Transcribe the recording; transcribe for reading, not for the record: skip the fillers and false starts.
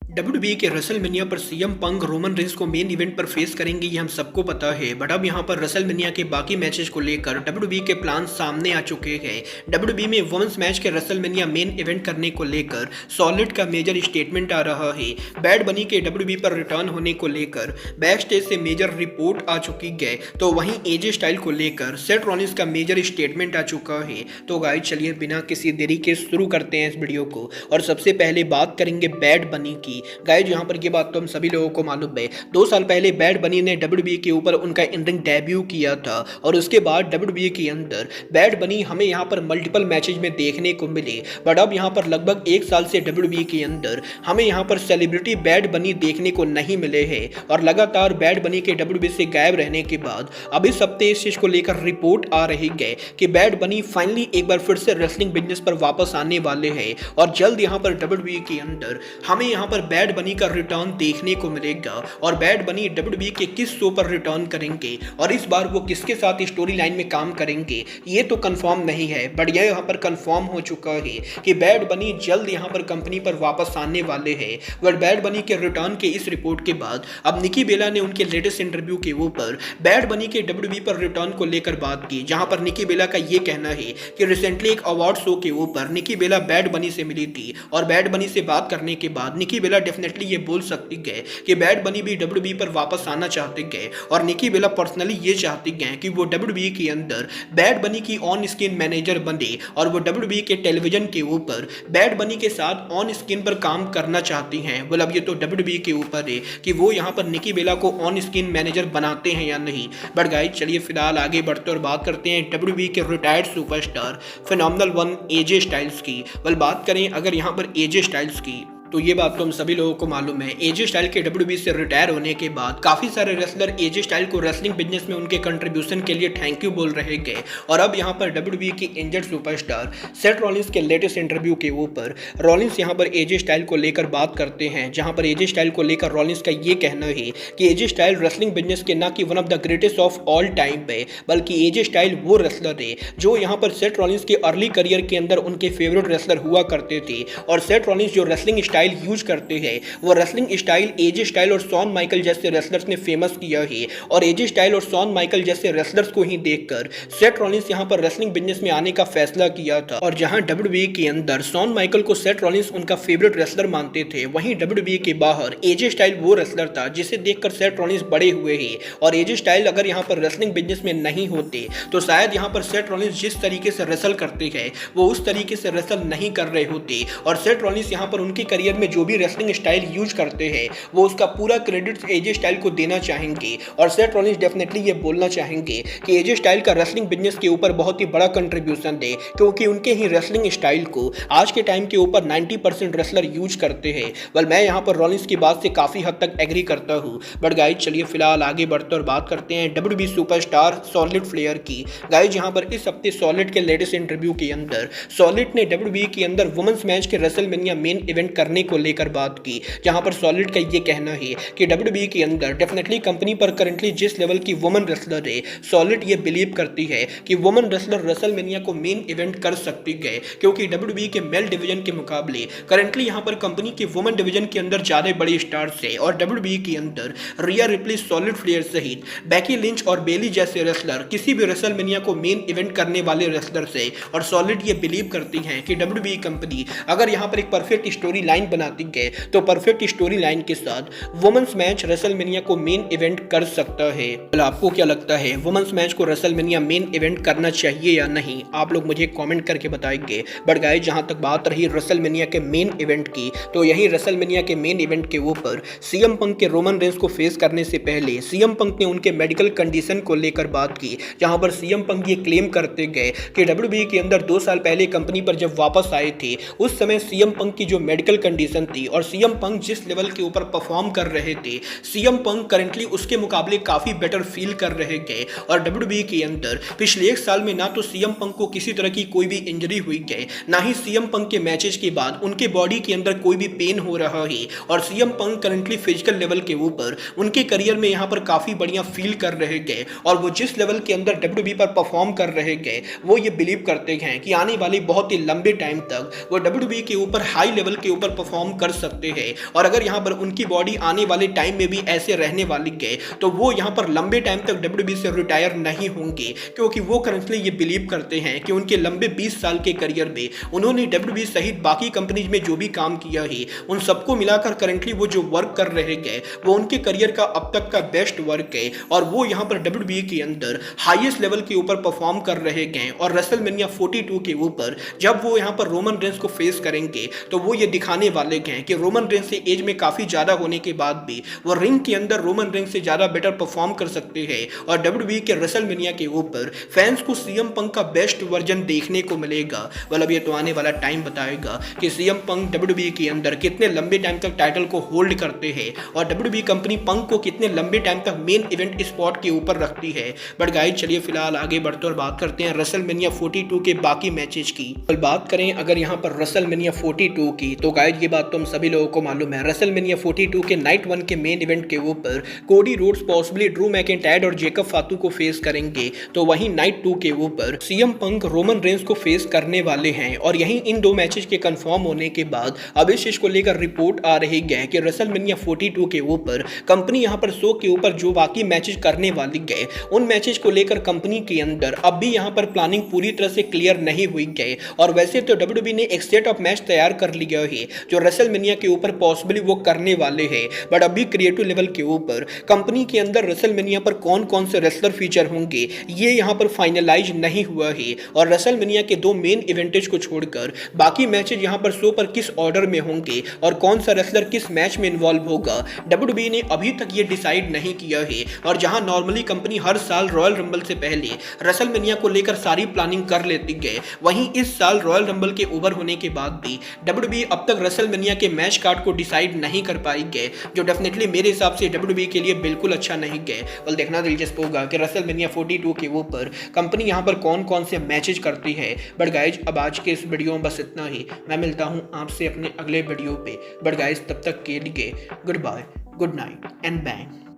WWE के WrestleMania पर CM Punk Roman Reigns को मेन इवेंट पर फेस करेंगे, ये हम सबको पता है। बट अब यहाँ पर रेसलमेनिया के बाकी मैचेस को लेकर WWE के प्लान सामने आ चुके हैं। WWE में वुमेन्स मैच के रेसलमेनिया मेन इवेंट करने को लेकर सॉलिड का मेजर स्टेटमेंट आ रहा है। बैड बनी के WWE पर रिटर्न होने को लेकर बैक स्टेज से मेजर रिपोर्ट आ चुकी है, तो वहीं एजे स्टाइल को लेकर सेथ रॉलिंस का मेजर स्टेटमेंट आ चुका है। तो गाइस चलिए बिना किसी देरी के शुरू करते हैं इस वीडियो को। और सबसे पहले बात करेंगे बैड बनी की। गाइज यहाँ पर ये बात तो हम सभी लोगों को मालूम है, 2 साल पहले बैड बनी ने WWE के ऊपर उनका इन रिंग डेब्यू किया था और उसके बाद WWE के अंदर बैड बनी हमें यहाँ पर मल्टीपल मैचेज में देखने को मिले। बट अब यहाँ पर लगभग 1 साल से WWE के अंदर हमें यहाँ पर सेलिब्रिटी बैड बनी देखने को नहीं मिले हैं और लगातार बैड बनी के WWE से गायब रहने के बाद अब इस हफ्ते इस चीज को लेकर रिपोर्ट आ रही है कि बैड बनी फाइनली एक बार फिर से रेसलिंग बिजनेस पर वापस आने वाले हैं और जल्द यहाँ पर WWE के अंदर हमें यहाँ पर बैड बनी का रिटर्न देखने को मिलेगा। और बैड बनी WWE के किस शो पर रिटर्न करेंगे और इस बार वो किसके साथ स्टोरी लाइन में काम करेंगे ये तो कंफर्म नहीं है, बट यह यहाँ पर कंफर्म हो चुका है कि बैड बनी जल्द यहाँ पर कंपनी पर वापस आने वाले हैं। बट बैड बनी के रिटर्न के इस रिपोर्ट के बाद अब निकी बेला ने उनके लेटेस्ट इंटरव्यू के ऊपर बैड बनी के WWE पर रिटर्न को लेकर बात की, जहां पर निकी बेला का ये कहना है कि रिसेंटली एक अवार्ड शो के ऊपर निकी बेला बैड बनी से मिली थी और बैड बनी से बात करने के बाद निकी बेला डेफिनेटली ये बोल सकती है कि बैड बनी भी WWE पर वापस आना चाहते हैं और निकी बेला पर्सनली ये चाहती है कि वो WWE के अंदर बैड बनी की ऑन स्क्रीन मैनेजर बने और वो WWE के टेलीविजन के ऊपर बैड बनी के साथ ऑन स्क्रीन पर काम करना चाहती हैं। बोल अब ये तो WWE के ऊपर है कि वो यहाँ पर निकी बेला को ऑन स्क्रीन मैनेजर बनाते हैं या नहीं। बट गाइस चलिए फिलहाल आगे बढ़ते और बात करते हैं WWE के retired superstar phenomenal one AJ Styles की। बल बात करें अगर यहाँ पर एजे स्टाइल्स की तो ये बात तो हम सभी लोगों को मालूम है, एजे स्टाइल के WWE से रिटायर होने के बाद काफी सारे रेसलर एजे स्टाइल को रेसलिंग बिजनेस में उनके कंट्रीब्यूशन के लिए थैंक यू बोल रहे गए। और अब यहाँ पर WWE की इंजर्ड सुपरस्टार सेथ रॉलिंस के लेटेस्ट इंटरव्यू के ऊपर रॉलिंस यहाँ पर एजे स्टाइल को लेकर बात करते हैं, जहाँ पर एजे स्टाइल को लेकर रॉलिंस का ये कहना है कि एजे स्टाइल रेसलिंग बिजनेस के ना कि one of the greatest of all time है, बल्कि एजे स्टाइल वो रेसलर है जो यहाँ पर सेथ रॉलिंस के अर्ली करियर के अंदर उनके फेवरेट रेसलर हुआ करते थे। और सेथ रॉलिंस जो रेसलिंग स्टाइल यूज करते हैं वो रेसलिंग स्टाइल एजे स्टाइल और शॉन माइकल जैसे रेसलर्स ने फेमस किया है और एजे स्टाइल और शॉन माइकल जैसे रेसलर्स को ही देखकर सेथ रॉलिंस यहां पर रेसलिंग बिजनेस में आने का फैसला किया था। और जहां WWE के अंदर शॉन माइकल को सेथ रॉलिंस उनका फेवरेट रेसलर मानते थे, वहीं WWE के बाहर एजे स्टाइल वो रेसलर था जिसे देखकर सेथ रॉलिंस बड़े हुए हैं। और एजे स्टाइल अगर यहां पर रेसलिंग बिजनेस में नहीं होते तो शायद यहां पर सेथ रॉलिंस जिस तरीके से रेसल करते हैं वो उस तरीके से रेसल नहीं कर रहे होते। और सेथ रॉलिंस यहां पर उनके करियर में जो भी रेसलिंग स्टाइल यूज करते हैं वो उसका पूरा क्रेडिट एजे स्टाइल को देना चाहेंगे। और सेथ रॉलिंस डेफिनेटली ये बोलना चाहेंगे कि एजे स्टाइल का रेसलिंग बिजनेस के ऊपर बहुत ही बड़ा कंट्रीब्यूशन दे, क्योंकि उनके ही रेसलिंग स्टाइल को आज के टाइम के ऊपर 90% रेसलर यूज करते हैं। वेल मैं यहाँ पर रॉलिंस की बात से काफी हद तक एग्री करता हूँ। बट गाइज चलिए फिलहाल आगे बढ़ते और बात करते हैं WWE सुपरस्टार सॉलिड फ्लेयर की। गाइज यहाँ पर इस हफ्ते सॉलिड के लेटेस्ट इंटरव्यू के अंदर सॉलिड ने WWE के अंदर वुमेन्स मैच के रेसलमेनिया मेन इवेंट करने को लेकर बात की, जहां पर सॉलिड का ये कहना है कि WWE के अंदर डेफिनेटली कंपनी पर करंटली जिस लेवल की वुमेन रेसलर है, सॉलिड ये बिलीव करती है कि वुमेन रेसलर रेसलमेनिया को मेन इवेंट कर सकती है, क्योंकि WWE के मेल डिवीजन के मुकाबले करंटली यहां पर कंपनी के वुमेन डिवीजन के अंदर ज्यादा बड़े स्टार्स है। और WWE के अंदर रिया रिप्ली, सॉलिड फ्लेयर सहित बैकी लिंच और बेली जैसे रेसलर किसी भी रेसलमेनिया को मेन इवेंट करने वाले रेसलर से। और सॉलिड ये बिलीव करती है कि WWE कंपनी अगर यहां पर एक परफेक्ट स्टोरी लाइन बनाती है तो परफेक्ट स्टोरी लाइन के साथ वुमेन्स मैच रेसलमेनिया को मेन इवेंट कर सकता है। तो आपको क्या लगता है, वुमेन्स मैच को रेसलमेनिया मेन इवेंट करना चाहिए या नहीं? आप लोग मुझे कमेंट करके बताएंगे। बट गाइस जहां तक बात रही रेसलमेनिया के मेन इवेंट की, तो यही रेसलमेनिया के मेन इवेंट के ऊपर सीएम पंक के रोमन रेंस को फेस करने से पहले सीएम पंक ने उनके मेडिकल कंडीशन को लेकर बात की, जहां पर सीएम पंक ये क्लेम करते गए कि WWE के अंदर 2 साल पहले कंपनी पर जब वापस आए थे उस समय सीएम पंक की जो मेडिकल कंडीशन थी और सीएम पंक जिस लेवल के ऊपर परफॉर्म कर रहे थे, सीएम पंक करंटली उसके मुकाबले काफी बेटर फील कर रहे गए। और WWE के अंदर पिछले 1 साल में ना तो सीएम पंक को किसी तरह की कोई भी इंजरी हुई गए, ना ही सीएम पंक के मैचेस के बाद उनके बॉडी के अंदर कोई भी पेन हो रहा है। और CM Punk currently physical level के ऊपर उनके करियर में यहाँ पर काफी बढ़िया फील कर रहे गए और वो जिस लेवल के अंदर WWE पर परफॉर्म कर रहे गए वो ये बिलीव करते हैं कि आने वाले बहुत ही लंबे टाइम तक वो WWE के ऊपर हाई लेवल के ऊपर परफॉर्म कर सकते हैं। और अगर यहाँ पर उनकी बॉडी आने वाले टाइम में भी ऐसे रहने वाली है तो वो यहाँ पर लंबे टाइम तक डब्ल्यूडब्ल्यूई से रिटायर नहीं होंगे, क्योंकि वो करंटली ये बिलीव करते हैं कि उनके लंबे 20 साल के करियर में उन्होंने डब्ल्यूडब्ल्यूई सहित बाकी कंपनीज में जो भी काम किया है उन सबको मिलाकर करंटली वो जो वर्क कर रहे हैं वो उनके करियर का अब तक का बेस्ट वर्क है। और वो यहाँ पर डब्ल्यूडब्ल्यूई के अंदर हाईएस्ट लेवल के ऊपर परफॉर्म कर रहे हैं। और रेसलमेनिया 42 के ऊपर जब वो यहाँ पर रोमन रेंस को फेस करेंगे तो वो ये दिखाने वाले हैं कि रोमन रेंस से एज में काफी ज्यादा होने के बाद भी वो रिंग के अंदर रोमन रेंस से ज्यादा बेटर परफॉर्म कर सकते हैं। और डब्ल्यूडब्ल्यूई के रेसलमेनिया के ऊपर फैंस को सीएम पंक का बेस्ट वर्जन देखने को मिलेगा। मतलब ये तो आने वाला टाइम बताएगा कि सीएम पंक डब्ल्यूडब्ल्यूई के अंदर कितने लंबे टाइम तक टाइटल को होल्ड करते हैं और डब्ल्यूडब्ल्यूई कंपनी पंक को कितने लंबे टाइम तक मेन इवेंट स्पॉट के ऊपर रखती है। बट गाइस चलिए फिलहाल आगे बढ़ते और बात करते हैं रेसलमेनिया 42 के बाकी मैचेस की। बात करें अगर यहाँ पर रेसलमेनिया 42 की तो गाइस ये बात तो हम सभी लोगों को मालूम है, रेसलमेनिया 42 के नाइट 1 के मेन इवेंट के ऊपर Cody Rhodes possibly Drew McIntyre और जेकब फातू को फेस करेंगे। तो वहीं नाइट 2 के ऊपर सीएम पंक रोमन रेंस को फेस करने वाले हैं। और यहीं इन दो मैचेस के कंफर्म होने के बाद अब इस चीज को लेकर रिपोर्ट आ रही है कि रेसलमेनिया 42 के ऊपर कंपनी यहाँ पर शो के ऊपर जो बाकी मैचेस करने वाली है उन मैचेस को लेकर कंपनी के अंदर अब भी यहाँ पर प्लानिंग पूरी तरह से क्लियर नहीं हुई है। और वैसे तो डब्ल्यूडब्ल्यूई ने एक सेट ऑफ मैच तैयार कर लिया है जो रेसलमेनिया के ऊपर पॉसिबली वो करने वाले हैं। बट अभी क्रिएटिव लेवल के ऊपर कंपनी के अंदर रेसलमेनिया पर कौन कौन से रेसलर फीचर होंगे ये यहाँ पर फाइनलाइज नहीं हुआ है। और रेसलमेनिया के दो मेन इवेंटेज को छोड़कर बाकी मैचेज यहाँ पर शो पर किस ऑर्डर में होंगे और कौन सा रेसलर किस मैच में इन्वॉल्व होगा डब्ल्यूडब्ल्यूई ने अभी तक ये डिसाइड नहीं किया है। और जहां नॉर्मली कंपनी हर साल रॉयल रंबल से पहले रेसलमेनिया को लेकर सारी प्लानिंग कर लेती है, वहीं इस साल रॉयल रंबल के ओवर होने के बाद भी डब्ल्यूडब्ल्यूई अब तक रेसलमेनिया के मैच कार्ड को डिसाइड नहीं कर पाई है, जो डेफिनेटली मेरे हिसाब से डब्ल्यूडब्ल्यूई के लिए बिल्कुल अच्छा नहीं है। और देखना दिलचस्प होगा कि रेसलमेनिया 42 के ऊपर कंपनी यहाँ पर कौन कौन से मैचेज करती है। बट गाइज अब आज के इस वीडियो में बस इतना ही, मैं मिलता हूँ आपसे अपने अगले वीडियो पे। बट गाइज तब तक के लिए good bye, good night and bang.